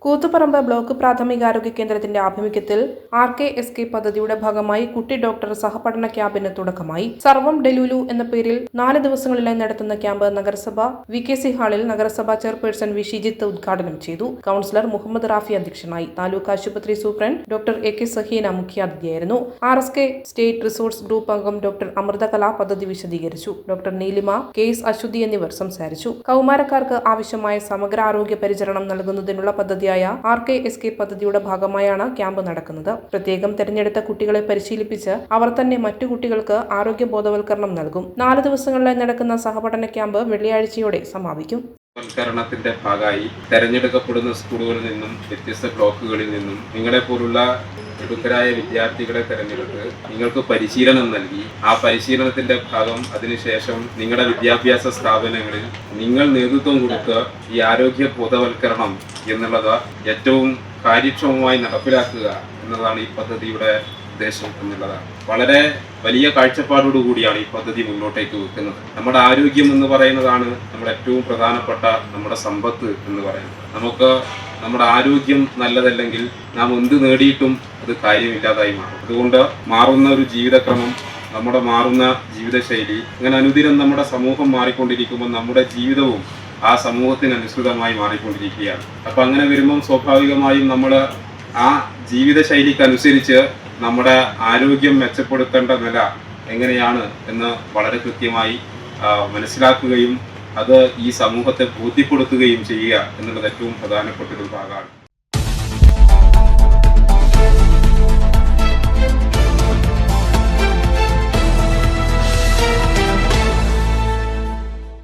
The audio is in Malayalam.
കൂത്തുപറമ്പ് ബ്ലോക്ക് പ്രാഥമികാരോഗ്യ കേന്ദ്രത്തിന്റെ ആഭിമുഖ്യത്തിൽ RKSK പദ്ധതിയുടെ ഭാഗമായി കുട്ടി ഡോക്ടർ സഹപഠന ക്യാമ്പിന് തുടക്കമായി. സർവം ഡെലുലു എന്ന പേരിൽ 4 ദിവസങ്ങളിലായി നടത്തുന്ന ക്യാമ്പ് നഗരസഭ VKC ഹാളിൽ നഗരസഭാ ചെയർപേഴ്സൺ വി ഷിജിത്ത് ഉദ്ഘാടനം ചെയ്തു. കൗൺസിലർ മുഹമ്മദ് റാഫി അധ്യക്ഷനായി. താലൂക്ക് ആശുപത്രി സൂപ്രണ്ട് ഡോക്ടർ AK സഹീന മുഖ്യാതിഥിയായിരുന്നു. RSK സ്റ്റേറ്റ് റിസോഴ്സ് ഗ്രൂപ്പ് അംഗം ഡോക്ടർ അമൃതകല പദ്ധതി വിശദീകരിച്ചു. ഡോക്ടർ നീലിമ, KS അശ്വതി എന്നിവർ സംസാരിച്ചു. കൗമാരക്കാർക്ക് ആവശ്യമായ സമഗ്ര ആരോഗ്യ പരിചരണം നൽകുന്നതിനുള്ള പദ്ധതിയായ RKSK പദ്ധതിയുടെ ഭാഗമായാണ് ക്യാമ്പ് നടക്കുന്നത്. പ്രത്യേകം തെരഞ്ഞെടുത്ത കുട്ടികളെ പരിശീലിപ്പിച്ച് അവർ തന്നെ മറ്റു കുട്ടികൾക്ക് ആരോഗ്യ ബോധവൽക്കരണം നൽകും. 4 ദിവസങ്ങളിലായി നടക്കുന്ന സഹപഠന ക്യാമ്പ് വെള്ളിയാഴ്ചയോടെ സമാപിക്കും. വൽക്കരണത്തിന്റെ ഭാഗമായി തെരഞ്ഞെടുക്കപ്പെടുന്ന സ്കൂളുകളിൽ നിന്നും വ്യത്യസ്ത ബ്ലോക്കുകളിൽ നിന്നും നിങ്ങളെ പോലുള്ള മിടുക്കരായ വിദ്യാർത്ഥികളെ തെരഞ്ഞെടുത്ത് നിങ്ങൾക്ക് പരിശീലനം നൽകി ആ പരിശീലനത്തിന്റെ ഭാഗം അതിനുശേഷം നിങ്ങളുടെ വിദ്യാഭ്യാസ സ്ഥാപനങ്ങളിൽ നിങ്ങൾ നേതൃത്വം കൊടുത്ത് ഈ ആരോഗ്യ ബോധവൽക്കരണം എന്നുള്ളത് ഏറ്റവും കാര്യക്ഷമമായി നടപ്പിലാക്കുക എന്നതാണ് ഈ പദ്ധതിയുടെ ഉദ്ദേശം എന്നുള്ളതാണ്. വളരെ വലിയ കാഴ്ചപ്പാടോടുകൂടിയാണ് ഈ പദ്ധതി മുന്നോട്ടേക്ക് വെക്കുന്നത്. നമ്മുടെ ആരോഗ്യം എന്ന് പറയുന്നതാണ് നമ്മുടെ ഏറ്റവും പ്രധാനപ്പെട്ട നമ്മുടെ സമ്പത്ത് എന്ന് പറയുന്നത്. നമുക്ക് നമ്മുടെ ആരോഗ്യം നല്ലതല്ലെങ്കിൽ നാം എന്ത് നേടിയിട്ടും അത് കാര്യമില്ലാതായി മാറും. അതുകൊണ്ട് മാറുന്ന ഒരു ജീവിതക്രമം, നമ്മുടെ മാറുന്ന ജീവിതശൈലി, അങ്ങനെ അനുദിനം നമ്മുടെ സമൂഹം മാറിക്കൊണ്ടിരിക്കുമ്പോൾ നമ്മുടെ ജീവിതവും ആ സമൂഹത്തിനനുസൃതമായി മാറിക്കൊണ്ടിരിക്കുകയാണ്. അപ്പം അങ്ങനെ വരുമ്പം സ്വാഭാവികമായും നമ്മൾ ആ ജീവിതശൈലിക്കനുസരിച്ച് നമ്മുടെ ആരോഗ്യം മെച്ചപ്പെടുത്തേണ്ട നില എങ്ങനെയാണ് എന്ന് വളരെ കൃത്യമായി മനസ്സിലാക്കുകയും അത് ഈ സമൂഹത്തെ ബോധ്യപ്പെടുത്തുകയും ചെയ്യുക എന്നുള്ളത് ഏറ്റവും പ്രധാനപ്പെട്ട ഒരു ഭാഗമാണ്.